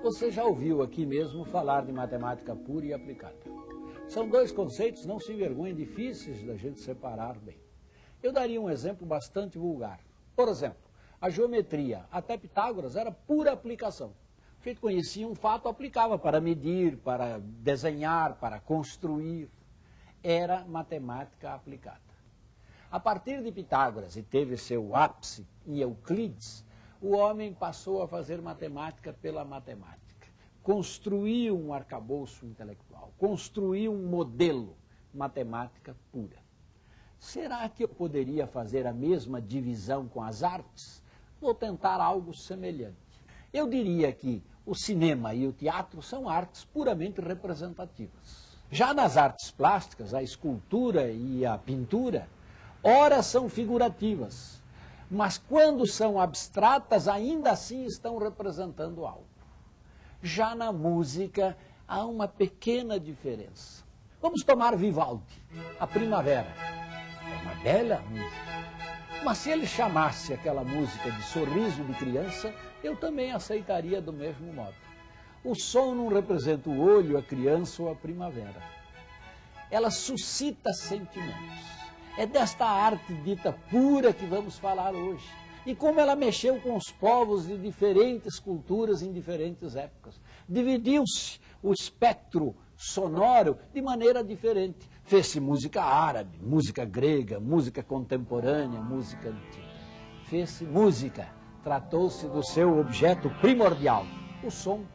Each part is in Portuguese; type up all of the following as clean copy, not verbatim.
Você já ouviu aqui mesmo falar de matemática pura e aplicada. São dois conceitos, não se envergonhem, difíceis da gente separar bem. Eu daria um exemplo bastante vulgar. Por exemplo, a geometria, até Pitágoras, era pura aplicação. O sujeito conhecia um fato, aplicava para medir, para desenhar, para construir. Era matemática aplicada. A partir de Pitágoras, e teve seu ápice em Euclides, o homem passou a fazer matemática pela matemática. Construiu um arcabouço intelectual, construiu um modelo, matemática pura. Será que eu poderia fazer a mesma divisão com as artes? Vou tentar algo semelhante. Eu diria que o cinema e o teatro são artes puramente representativas. Já nas artes plásticas, a escultura e a pintura, ora são figurativas, mas quando são abstratas, ainda assim estão representando algo. Já na música, há uma pequena diferença. Vamos tomar Vivaldi, A Primavera. É uma bela música. Mas se ele chamasse aquela música de Sorriso de Criança, eu também aceitaria do mesmo modo. O som não representa o olho, a criança ou a primavera. Ela suscita sentimentos. É desta arte dita pura que vamos falar hoje. E como ela mexeu com os povos de diferentes culturas em diferentes épocas. Dividiu-se o espectro sonoro de maneira diferente. Fez-se música árabe, música grega, música contemporânea, música antiga. Fez-se música, tratou-se do seu objeto primordial, o som.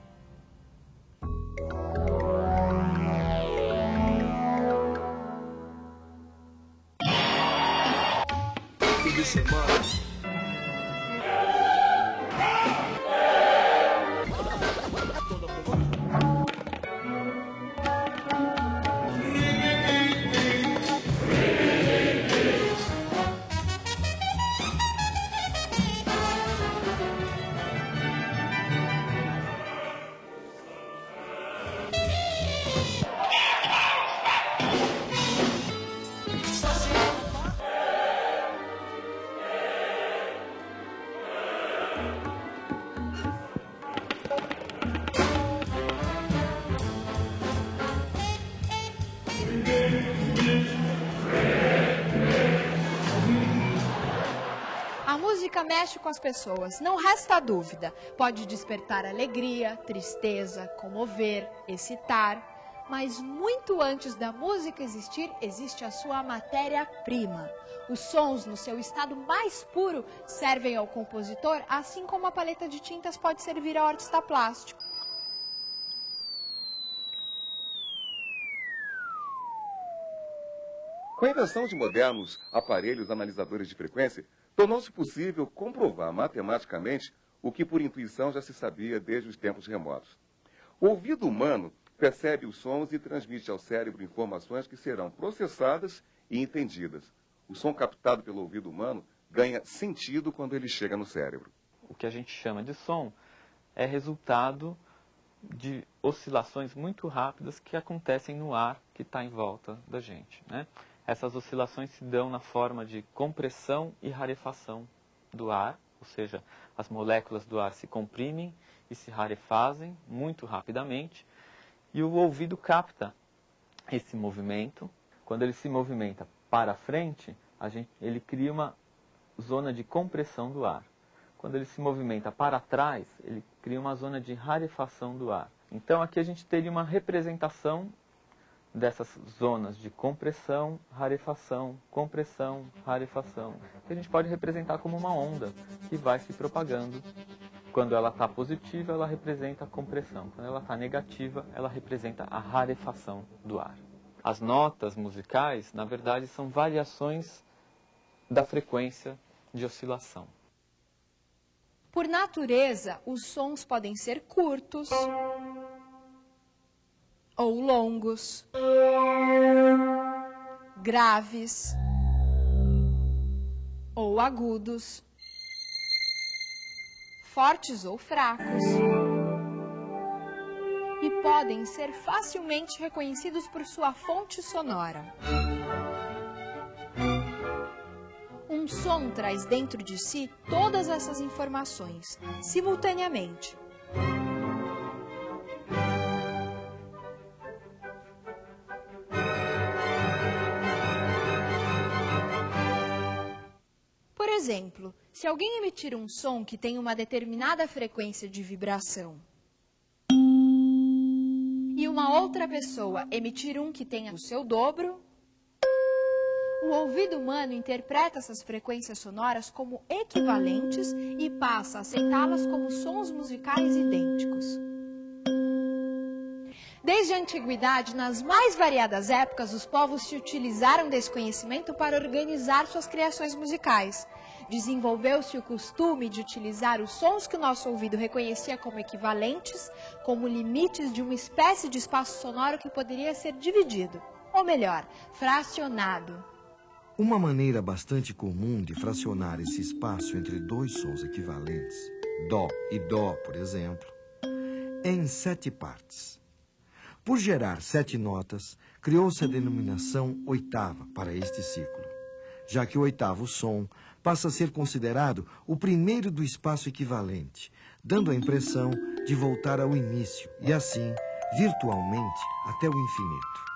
A música mexe com as pessoas, não resta dúvida. Pode despertar alegria, tristeza, comover, excitar. Mas muito antes da música existir, existe a sua matéria-prima. Os sons, no seu estado mais puro, servem ao compositor, assim como a paleta de tintas pode servir ao artista plástico. Com a invenção de modernos aparelhos analisadores de frequência, tornou-se possível comprovar matematicamente o que por intuição já se sabia desde os tempos remotos. O ouvido humano percebe os sons e transmite ao cérebro informações que serão processadas e entendidas. O som captado pelo ouvido humano ganha sentido quando ele chega no cérebro. O que a gente chama de som é resultado de oscilações muito rápidas que acontecem no ar que está em volta da gente, né? Essas oscilações se dão na forma de compressão e rarefação do ar, ou seja, as moléculas do ar se comprimem e se rarefazem muito rapidamente, e o ouvido capta esse movimento. Quando ele se movimenta para frente, ele cria uma zona de compressão do ar. Quando ele se movimenta para trás, ele cria uma zona de rarefação do ar. Então aqui a gente teria uma representação dessas zonas de compressão, rarefação, que a gente pode representar como uma onda que vai se propagando. Quando ela está positiva, ela representa a compressão. Quando ela está negativa, ela representa a rarefação do ar. As notas musicais, na verdade, são variações da frequência de oscilação. Por natureza, os sons podem ser curtos ou longos, graves ou agudos, fortes ou fracos, e podem ser facilmente reconhecidos por sua fonte sonora. Um som traz dentro de si todas essas informações, simultaneamente. exemplo, se alguém emitir um som que tem uma determinada frequência de vibração e uma outra pessoa emitir um que tenha o seu dobro, o ouvido humano interpreta essas frequências sonoras como equivalentes e passa a aceitá-las como sons musicais idênticos. Desde a antiguidade, nas mais variadas épocas, os povos se utilizaram desse conhecimento para organizar suas criações musicais. Desenvolveu-se o costume de utilizar os sons que o nosso ouvido reconhecia como equivalentes, como limites de uma espécie de espaço sonoro que poderia ser dividido, ou melhor, fracionado. Uma maneira bastante comum de fracionar esse espaço entre dois sons equivalentes, Dó e Dó, por exemplo, é em 7 partes. Por gerar 7 notas, criou-se a denominação oitava para este ciclo, já que o oitavo som passa a ser considerado o primeiro do espaço equivalente, dando a impressão de voltar ao início e, assim, virtualmente, até o infinito.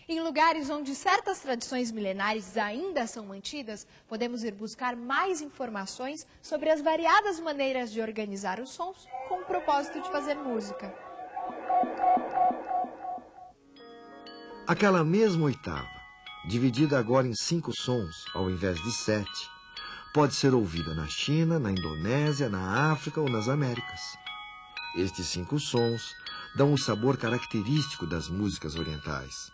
Em lugares onde certas tradições milenares ainda são mantidas, podemos ir buscar mais informações sobre as variadas maneiras de organizar os sons com o propósito de fazer música. Aquela mesma oitava, dividida agora em 5 sons, ao invés de 7, pode ser ouvida na China, na Indonésia, na África ou nas Américas. Estes 5 sons dão o sabor característico das músicas orientais.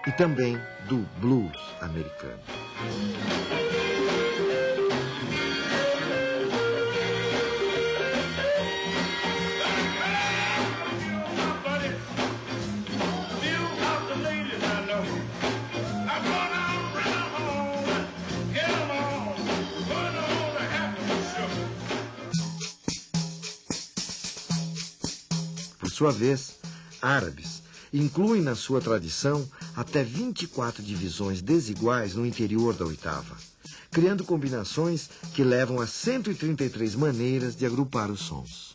E também do blues americano. Por sua vez, árabes incluem na sua tradição até 24 divisões desiguais no interior da oitava, criando combinações que levam a 133 maneiras de agrupar os sons.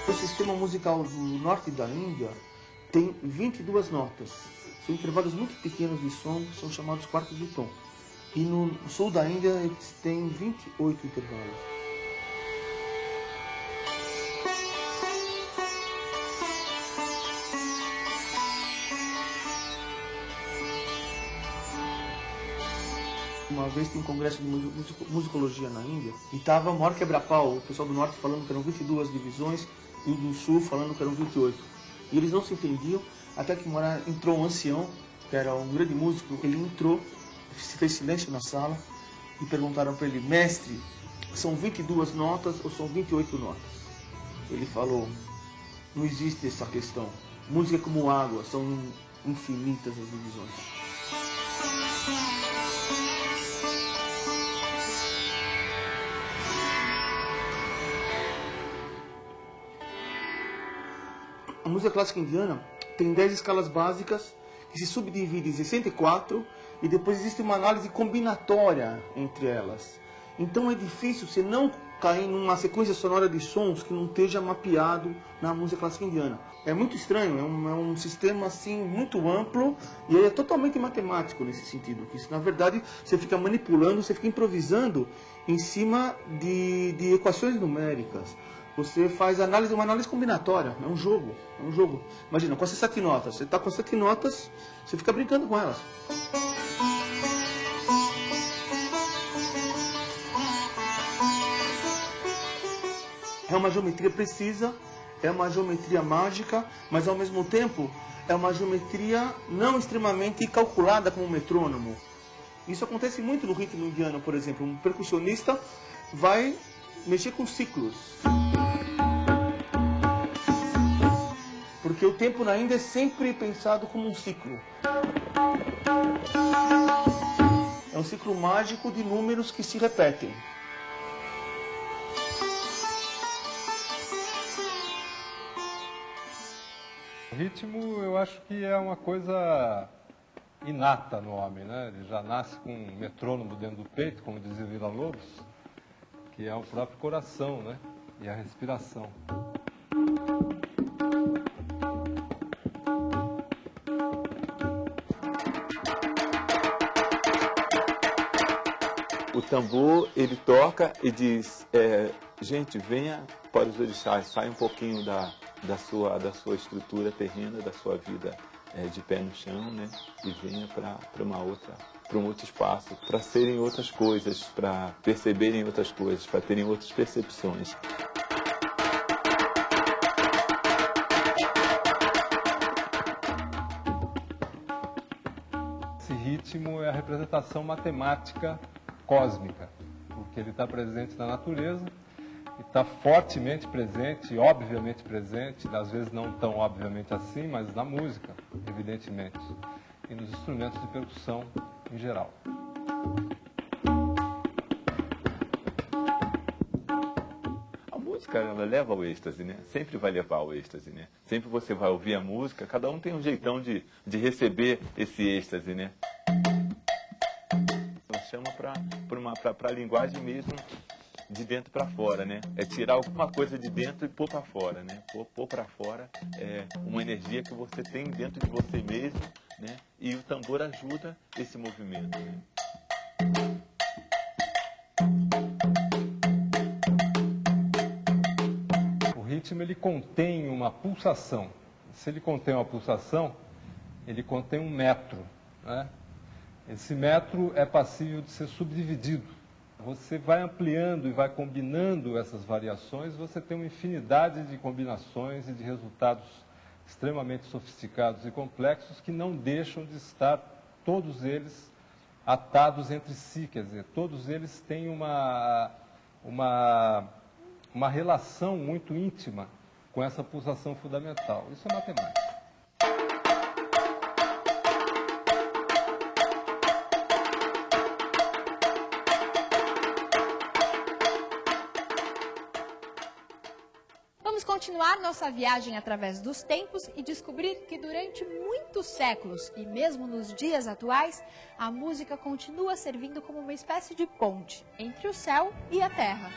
O sistema musical do norte da Índia tem 22 notas. São intervalos muito pequenos de som, são chamados quartos de tom. E no sul da Índia eles têm 28 intervalos. Uma vez tem um congresso de musicologia na Índia e estava o maior quebra-pau, o pessoal do norte falando que eram 22 divisões e o do sul falando que eram 28. E eles não se entendiam, até que entrou um ancião, que era um grande músico. Ele entrou, se fez silêncio na sala e perguntaram para ele: mestre, são 22 notas ou são 28 notas? Ele falou: não existe essa questão. Música é como água, são infinitas as divisões. A música clássica indiana tem 10 escalas básicas que se subdividem em 64 e depois existe uma análise combinatória entre elas. Então é difícil você não cair numa sequência sonora de sons que não esteja mapeado na música clássica indiana. É muito estranho, é um sistema assim muito amplo e é totalmente matemático nesse sentido. Que na verdade você fica manipulando, você fica improvisando em cima de equações numéricas. Você faz uma análise combinatória, é um jogo. Imagina, com essas 7 notas, você está com 7 notas, você fica brincando com elas. É uma geometria precisa, é uma geometria mágica, mas ao mesmo tempo é uma geometria não extremamente calculada como um metrônomo. Isso acontece muito no ritmo indiano, por exemplo. Um percussionista vai mexer com ciclos. Porque o tempo na Índia é sempre pensado como um ciclo. É um ciclo mágico de números que se repetem. Ritmo, eu acho que é uma coisa inata no homem, né? Ele já nasce com um metrônomo dentro do peito, como dizia Villa-Lobos, que é o próprio coração, né? E a respiração. O tambor, ele toca e diz, gente, venha para os orixás, saia um pouquinho da sua estrutura terrena, da sua vida de pé no chão, né? E venha para um outro espaço, para serem outras coisas, para perceberem outras coisas, para terem outras percepções. Esse ritmo é a representação matemática cósmica, porque ele está presente na natureza, e está fortemente presente, obviamente presente, às vezes não tão obviamente assim, mas na música, evidentemente, e nos instrumentos de percussão em geral. A música, ela leva ao êxtase, né? Sempre vai levar ao êxtase, né? Sempre você vai ouvir a música, cada um tem um jeitão de receber esse êxtase, né? Chama para a linguagem mesmo de dentro para fora, né? É tirar alguma coisa de dentro e pôr para fora, né? Pôr para fora uma energia que você tem dentro de você mesmo, né? E o tambor ajuda esse movimento, né? O ritmo, ele contém uma pulsação. Se ele contém uma pulsação, ele contém um metro, né? Esse metro é passível de ser subdividido. Você vai ampliando e vai combinando essas variações, você tem uma infinidade de combinações e de resultados extremamente sofisticados e complexos que não deixam de estar, todos eles, atados entre si. Quer dizer, todos eles têm uma relação muito íntima com essa pulsação fundamental. Isso é matemática. Vamos continuar nossa viagem através dos tempos e descobrir que durante muitos séculos, e mesmo nos dias atuais, a música continua servindo como uma espécie de ponte entre o céu e a terra.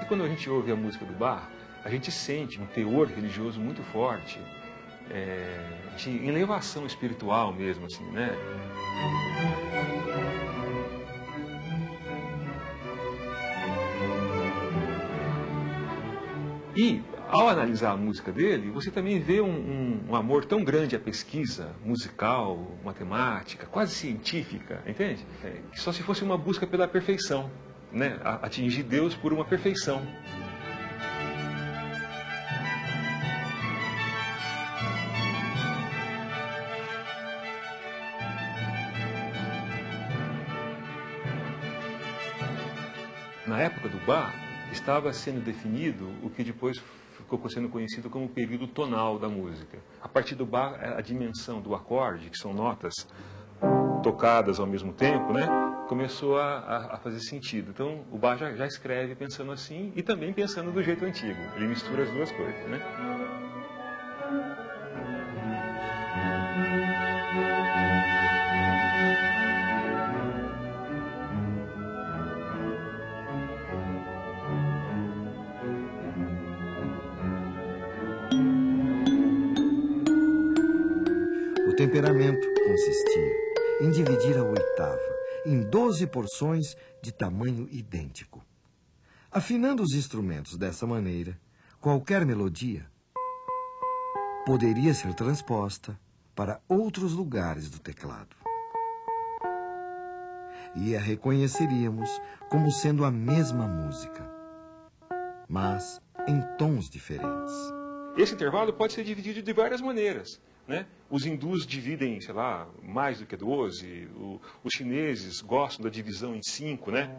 E quando a gente ouve a música do Bach, a gente sente um teor religioso muito forte, de elevação espiritual mesmo, assim, né? E, ao analisar a música dele, você também vê um amor tão grande à pesquisa musical, matemática, quase científica, entende? Que só se fosse uma busca pela perfeição, né? Atingir Deus por uma perfeição. Na época do Bach, estava sendo definido o que depois ficou sendo conhecido como o período tonal da música. A partir do Bach, a dimensão do acorde, que são notas tocadas ao mesmo tempo, né, começou a fazer sentido. Então, o Bach já escreve pensando assim e também pensando do jeito antigo. Ele mistura as duas coisas, né? O temperamento consistia em dividir a oitava em 12 porções de tamanho idêntico. Afinando os instrumentos dessa maneira, qualquer melodia poderia ser transposta para outros lugares do teclado. E a reconheceríamos como sendo a mesma música, mas em tons diferentes. Esse intervalo pode ser dividido de várias maneiras, né? Os hindus dividem, sei lá, mais do que 12, os chineses gostam da divisão em 5, né?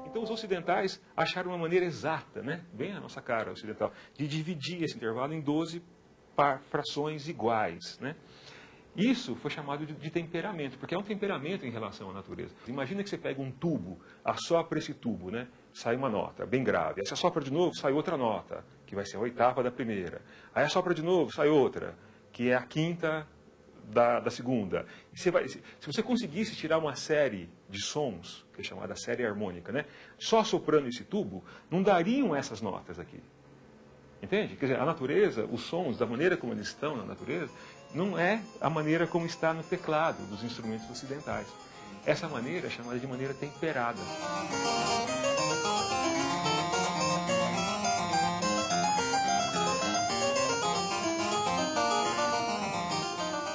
Então os ocidentais acharam uma maneira exata, né? Bem a nossa cara ocidental, de dividir esse intervalo em 12 frações iguais, né? Isso foi chamado de temperamento, porque é um temperamento em relação à natureza. Imagina que você pega um tubo, assopra esse tubo, né? Sai uma nota bem grave. Aí você assopra de novo, sai outra nota, que vai ser a oitava da primeira. Aí assopra de novo, sai outra, que é a quinta da segunda. E se você conseguisse tirar uma série de sons, que é chamada série harmônica, né? Só soprando esse tubo, não dariam essas notas aqui. Entende? Quer dizer, a natureza, os sons, da maneira como eles estão na natureza, não é a maneira como está no teclado dos instrumentos ocidentais. Essa maneira é chamada de maneira temperada.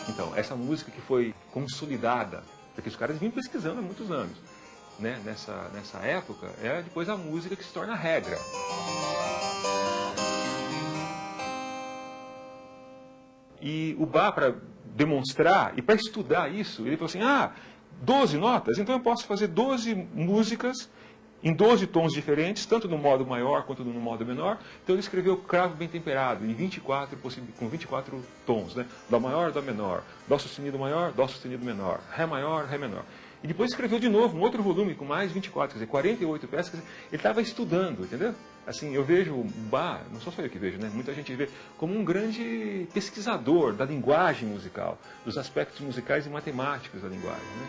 Então, essa música que foi consolidada, porque os caras vinham pesquisando há muitos anos, né? Nessa época, é depois a música que se torna regra. E o Bach, para demonstrar e para estudar isso, ele falou assim, 12 notas, então eu posso fazer 12 músicas em 12 tons diferentes, tanto no modo maior quanto no modo menor. Então ele escreveu Cravo Bem Temperado, em 24, com 24 tons, né? Dó maior, Dó menor, Dó sustenido maior, Dó sustenido menor, Ré maior, Ré menor. E depois escreveu de novo um outro volume com mais 24, quer dizer, 48 peças, quer dizer, ele estava estudando, entendeu? Assim, eu vejo o Bach, não só sou eu que vejo, né? Muita gente vê como um grande pesquisador da linguagem musical, dos aspectos musicais e matemáticos da linguagem, né?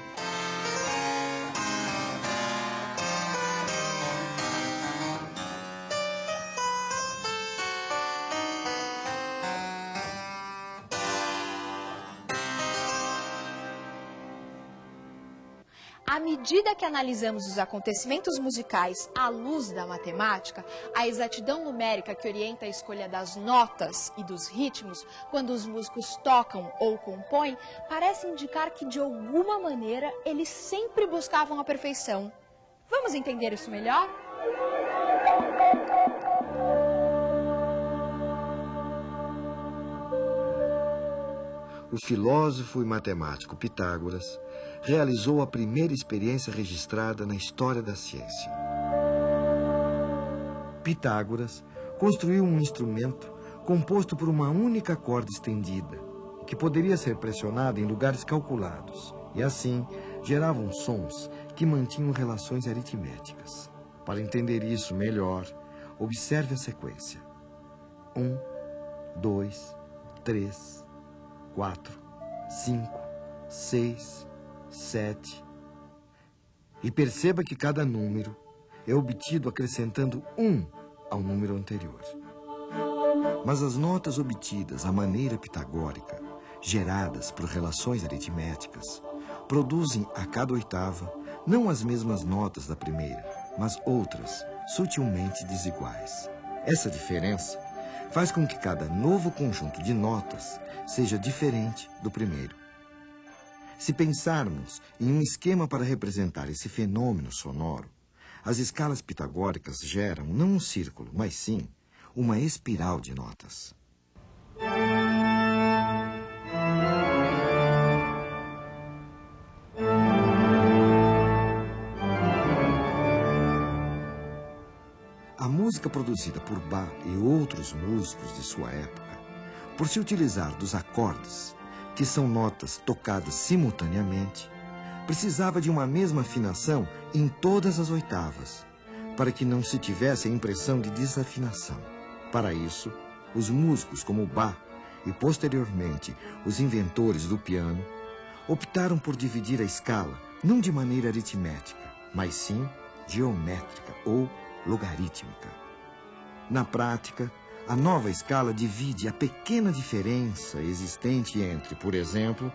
À medida que analisamos os acontecimentos musicais à luz da matemática, a exatidão numérica que orienta a escolha das notas e dos ritmos quando os músicos tocam ou compõem parece indicar que, de alguma maneira, eles sempre buscavam a perfeição. Vamos entender isso melhor? O filósofo e matemático Pitágoras realizou a primeira experiência registrada na história da ciência. Pitágoras construiu um instrumento composto por uma única corda estendida, que poderia ser pressionada em lugares calculados, e assim geravam sons que mantinham relações aritméticas. Para entender isso melhor, observe a sequência. 1, 2, 3, 4, 5, 6, 7. E perceba que cada número é obtido acrescentando 1 ao número anterior. Mas as notas obtidas à maneira pitagórica, geradas por relações aritméticas, produzem a cada oitava não as mesmas notas da primeira, mas outras sutilmente desiguais. Essa diferença faz com que cada novo conjunto de notas seja diferente do primeiro. Se pensarmos em um esquema para representar esse fenômeno sonoro, as escalas pitagóricas geram não um círculo, mas sim uma espiral de notas. A música produzida por Bach e outros músicos de sua época, por se utilizar dos acordes, que são notas tocadas simultaneamente, precisava de uma mesma afinação em todas as oitavas, para que não se tivesse a impressão de desafinação. Para isso, os músicos como Bach e, posteriormente, os inventores do piano, optaram por dividir a escala não de maneira aritmética, mas sim geométrica ou logarítmica. Na prática, a nova escala divide a pequena diferença existente entre, por exemplo,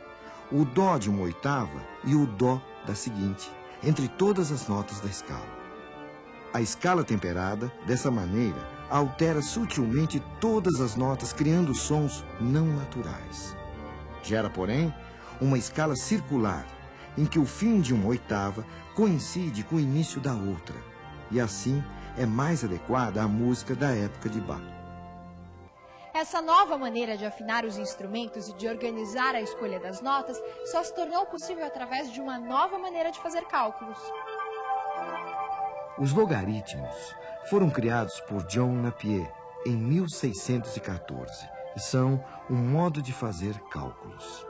o dó de uma oitava e o dó da seguinte, entre todas as notas da escala. A escala temperada, dessa maneira, altera sutilmente todas as notas, criando sons não naturais. Gera, porém, uma escala circular, em que o fim de uma oitava coincide com o início da outra, e assim é mais adequada à música da época de Bach. Essa nova maneira de afinar os instrumentos e de organizar a escolha das notas só se tornou possível através de uma nova maneira de fazer cálculos. Os logaritmos foram criados por John Napier em 1614 e são um modo de fazer cálculos.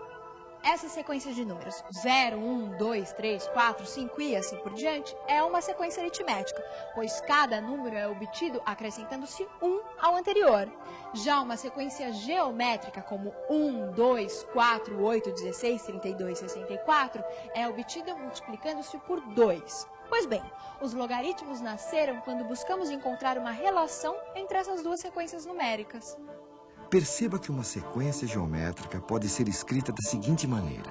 Essa sequência de números 0, 1, 2, 3, 4, 5 e assim por diante é uma sequência aritmética, pois cada número é obtido acrescentando-se 1 ao anterior. Já uma sequência geométrica como 1, 2, 4, 8, 16, 32, 64 é obtida multiplicando-se por 2. Pois bem, os logaritmos nasceram quando buscamos encontrar uma relação entre essas duas sequências numéricas. Perceba que uma sequência geométrica pode ser escrita da seguinte maneira.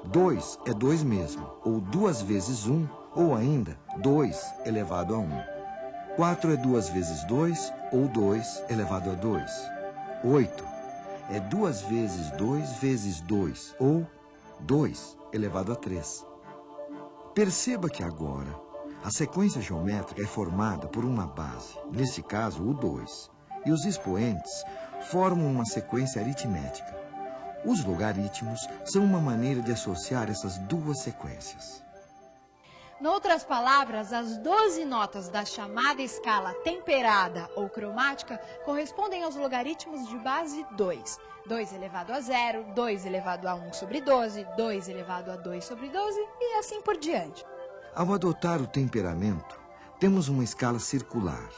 2 é 2 mesmo, ou 2 vezes 1, ou ainda 2 elevado a 1. 4 é 2 vezes 2, ou 2 elevado a 2. 8 é 2 vezes 2 vezes 2, ou 2 elevado a 3. Perceba que agora a sequência geométrica é formada por uma base, nesse caso o 2, e os expoentes formam uma sequência aritmética. Os logaritmos são uma maneira de associar essas duas sequências. Noutras palavras, as 12 notas da chamada escala temperada ou cromática correspondem aos logaritmos de base 2. 2 elevado a 0, 2 elevado a 1 sobre 12, 2 elevado a 2 sobre 12 e assim por diante. Ao adotar o temperamento, temos uma escala circular.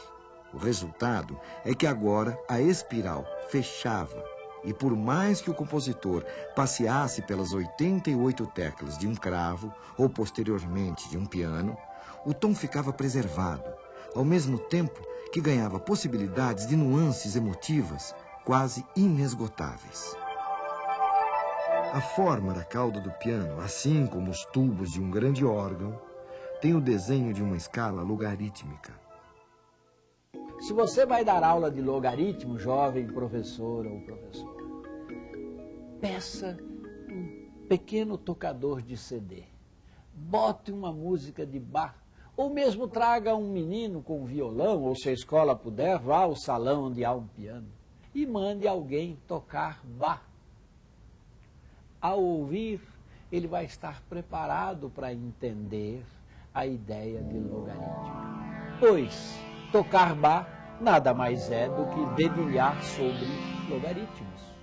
O resultado é que agora a espiral fechava e por mais que o compositor passeasse pelas 88 teclas de um cravo ou posteriormente de um piano, o tom ficava preservado, ao mesmo tempo que ganhava possibilidades de nuances emotivas quase inesgotáveis. A forma da cauda do piano, assim como os tubos de um grande órgão, tem o desenho de uma escala logarítmica. Se você vai dar aula de logaritmo, jovem professor ou professora, peça um pequeno tocador de CD, bote uma música de Bach, ou mesmo traga um menino com violão, ou se a escola puder, vá ao salão onde há um piano, e mande alguém tocar Bach. Ao ouvir, ele vai estar preparado para entender a ideia de logaritmo. Pois, tocar Bach nada mais é do que dedilhar sobre logaritmos.